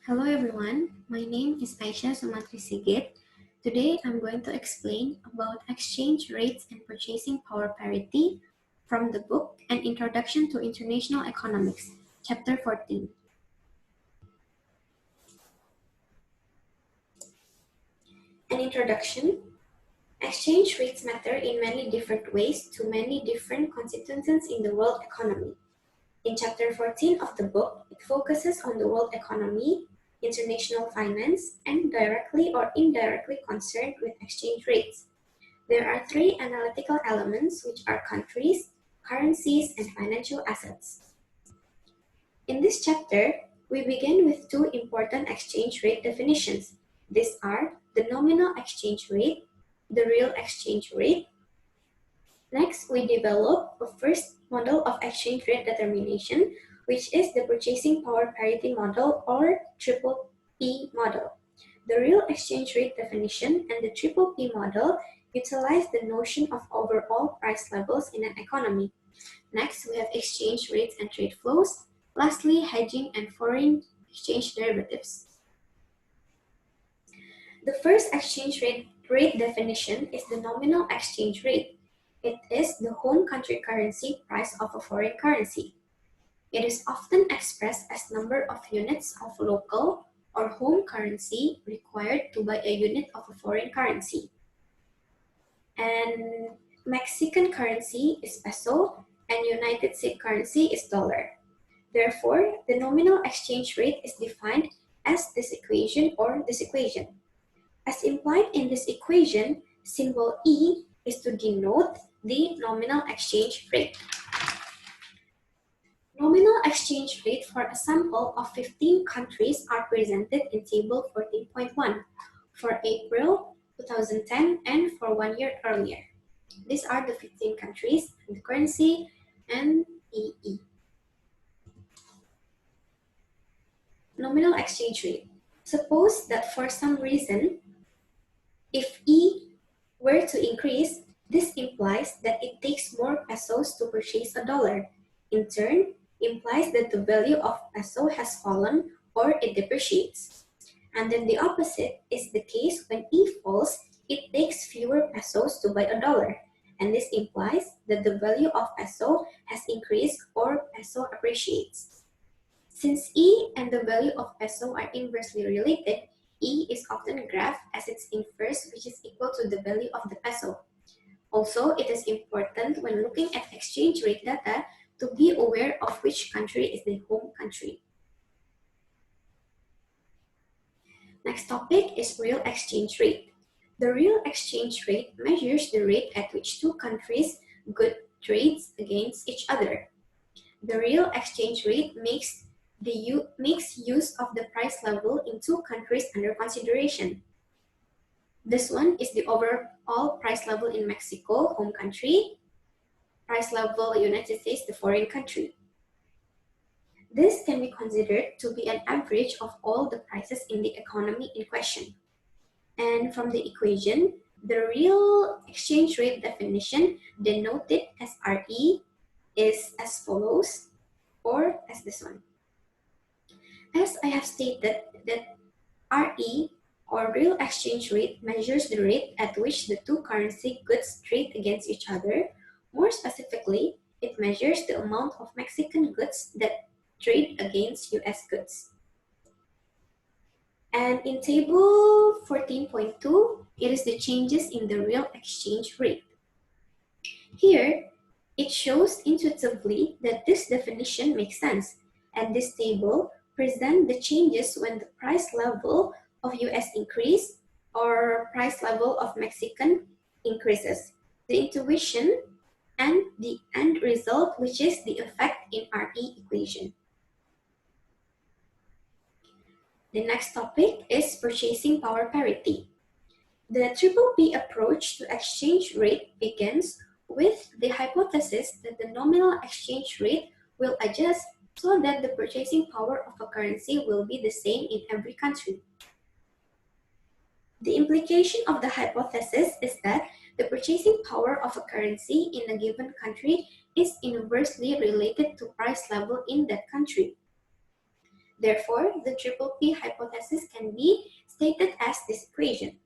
Hello everyone, my name is Aisha Sumatri Sigit. Today I'm going to explain about exchange rates and purchasing power parity from the book An Introduction to International Economics, Chapter 14. An introduction. Exchange rates matter in many different ways to many different constituents in the world economy. In Chapter 14 of the book, it focuses on the world economy, international finance, and directly or indirectly concerned with exchange rates. There are three analytical elements, which are countries, currencies, and financial assets. In this chapter, we begin with two important exchange rate definitions. These are the nominal exchange rate, the real exchange rate. Next, we develop a first model of exchange rate determination, which is the purchasing power parity model or triple P model. The real exchange rate definition and the triple P model utilize the notion of overall price levels in an economy. Next, we have exchange rates and trade flows. Lastly, hedging and foreign exchange derivatives. The first exchange rate definition is the nominal exchange rate. It is the home country currency price of a foreign currency. It is often expressed as number of units of local or home currency required to buy a unit of a foreign currency. And Mexican currency is peso and United States currency is dollar. Therefore, the nominal exchange rate is defined as this equation or this equation. As implied in this equation, symbol E is to denote the nominal exchange rate. Nominal exchange rate for a sample of 15 countries are presented in table 14.1 for April 2010 and for 1 year earlier. These are the 15 countries, the currency, and EE. Nominal exchange rate. Suppose that for some reason, if E were to increase, this implies that it takes more pesos to purchase a dollar. In turn, implies that the value of peso has fallen or it depreciates. And then the opposite is the case when E falls, it takes fewer pesos to buy a dollar. And this implies that the value of peso has increased or peso appreciates. Since E and the value of peso are inversely related, E is often graphed as its inverse, which is equal to the value of the peso. Also, it is important when looking at exchange rate data to be aware of which country is the home country. Next topic is real exchange rate. The real exchange rate measures the rate at which two countries' goods trades against each other. The real exchange rate makes use of the price level in two countries under consideration. This one is the overall price level in Mexico, home country, price level United States, the foreign country. This can be considered to be an average of all the prices in the economy in question. And from the equation, the real exchange rate definition denoted as RE is as follows, or as this one. As I have stated that RE or real exchange rate measures the rate at which the two currency goods trade against each other. More specifically, it measures the amount of Mexican goods that trade against US goods. And in table 14.2, it is the changes in the real exchange rate. Here, it shows intuitively that this definition makes sense, and this table presents the changes when the price level of US increase or price level of Mexican increases. The intuition and the end result, which is the effect in RE equation. The next topic is purchasing power parity. The triple P approach to exchange rate begins with the hypothesis that the nominal exchange rate will adjust so that the purchasing power of a currency will be the same in every country. The implication of the hypothesis is that the purchasing power of a currency in a given country is inversely related to price level in that country. Therefore, the triple P hypothesis can be stated as this equation.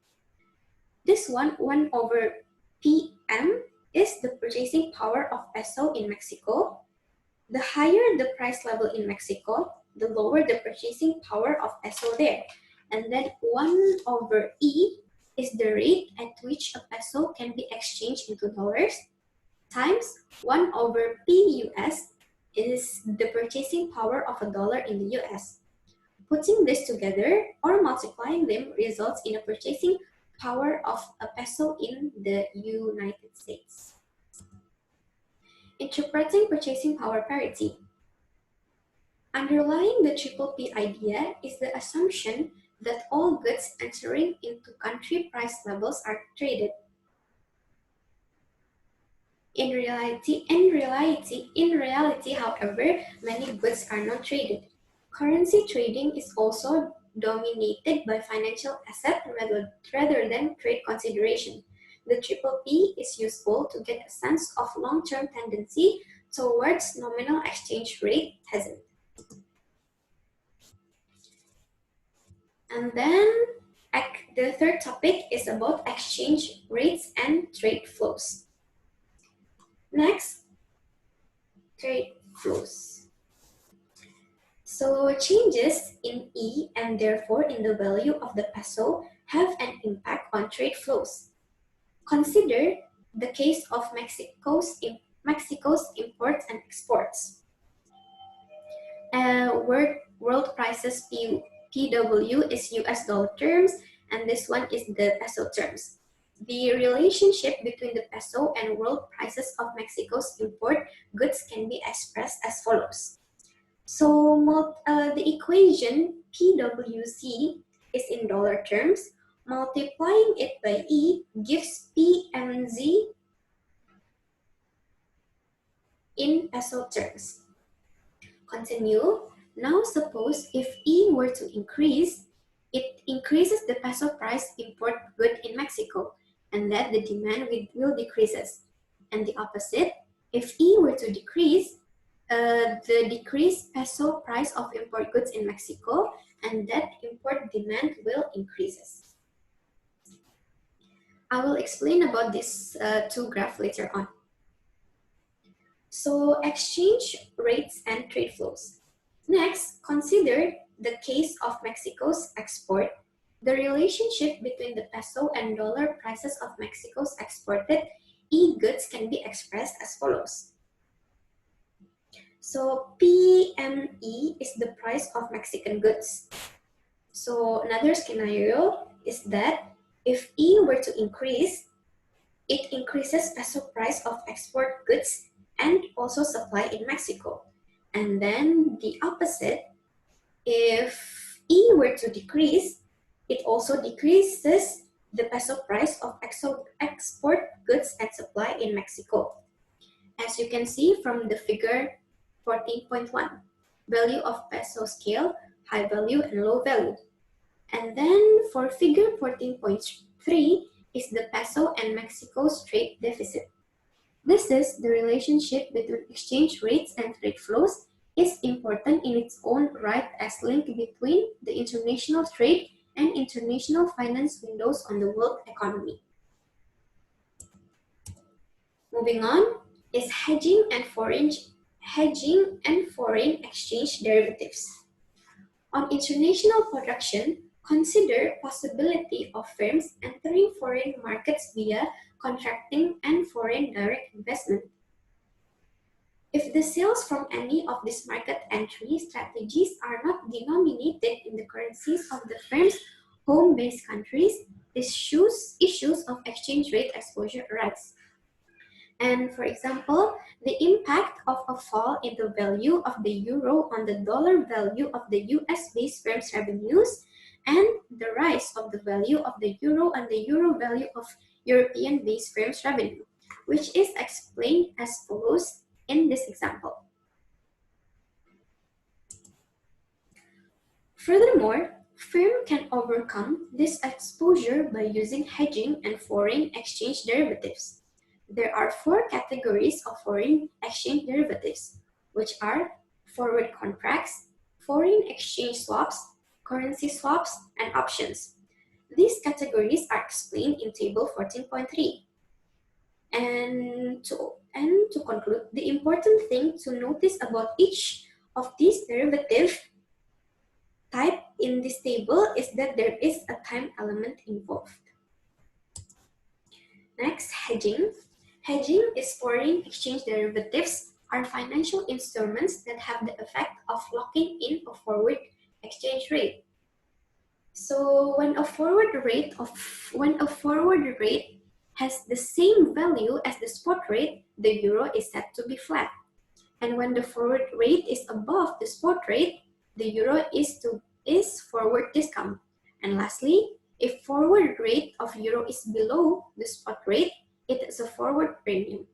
This 1 over PM is the purchasing power of peso in Mexico. The higher the price level in Mexico, the lower the purchasing power of peso there. And then 1 over E is the rate at which a peso can be exchanged into dollars, times 1 over PUS is the purchasing power of a dollar in the US. Putting this together or multiplying them results in a purchasing power of a peso in the United States. Interpreting purchasing power parity. Underlying the triple P idea is the assumption that all goods entering into country price levels are traded. In reality, however, many goods are not traded. Currency trading is also dominated by financial asset rather than trade consideration. The triple P is useful to get a sense of long-term tendency towards nominal exchange rate hazard. And then the third topic is about exchange rates and trade flows. Next, trade flows. So changes in E and therefore in the value of the peso have an impact on trade flows. Consider the case of Mexico's imports and exports. World prices PW is US dollar terms, and this one is the peso terms. The relationship between the peso and world prices of Mexico's import goods can be expressed as follows. So the equation PWC is in dollar terms. Multiplying it by E gives PMZ in peso terms. Continue. Now suppose if E were to increase, it increases the peso price import good in Mexico, and that the demand will decreases. And the opposite, if E were to decrease, the decreased peso price of import goods in Mexico, and that import demand will increases. I will explain about these two graphs later on. So exchange rates and trade flows. Next, consider the case of Mexico's export. The relationship between the peso and dollar prices of Mexico's exported e-goods can be expressed as follows. So PME is the price of Mexican goods. So another scenario is that if E were to increase, it increases peso price of export goods and also supply in Mexico. And then the opposite, if E were to decrease, it also decreases the peso price of export goods and supply in Mexico. As you can see from the figure 14.1, value of peso scale, high value and low value. And then for figure 14.3 is the peso and Mexico's trade deficit. This is the relationship between exchange rates and trade flows is important in its own right as link between the international trade and international finance windows on the world economy. Moving on is hedging and foreign exchange derivatives. On international production, consider possibility of firms entering foreign markets via contracting and foreign direct investment. If the sales from any of these market entry strategies are not denominated in the currencies of the firm's home-based countries, issues of exchange rate exposure arise. And for example, the impact of a fall in the value of the euro on the dollar value of the US-based firm's revenues, and the rise of the value of the euro and the euro value of European-based firms' revenue, which is explained as follows in this example. Furthermore, firm can overcome this exposure by using hedging and foreign exchange derivatives. There are four categories of foreign exchange derivatives, which are forward contracts, foreign exchange swaps, currency swaps, and options. These categories are explained in Table 14.3. And to conclude, the important thing to notice about each of these derivative type in this table is that there is a time element involved. Next, hedging. Hedging is foreign exchange derivatives are financial instruments that have the effect of locking in a forward exchange rate. So when a forward rate has the same value as the spot rate, the euro is said to be flat. And when the forward rate is above the spot rate, the euro is forward discount. And lastly, if forward rate of euro is below the spot rate, it is a forward premium.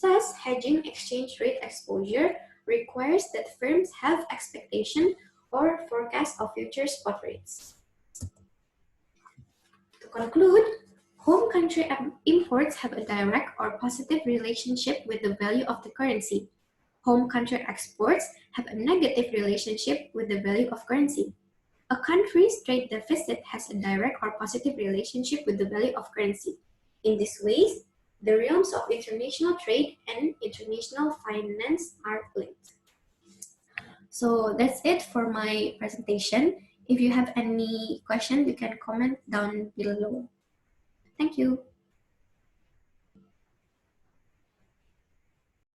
Thus, hedging exchange rate exposure requires that firms have expectation or forecast of future spot rates. To conclude, home country imports have a direct or positive relationship with the value of the currency. Home country exports have a negative relationship with the value of currency. A country's trade deficit has a direct or positive relationship with the value of currency. In these ways, the realms of international trade and international finance are linked. So that's it for my presentation. If you have any question, you can comment down below. Thank you.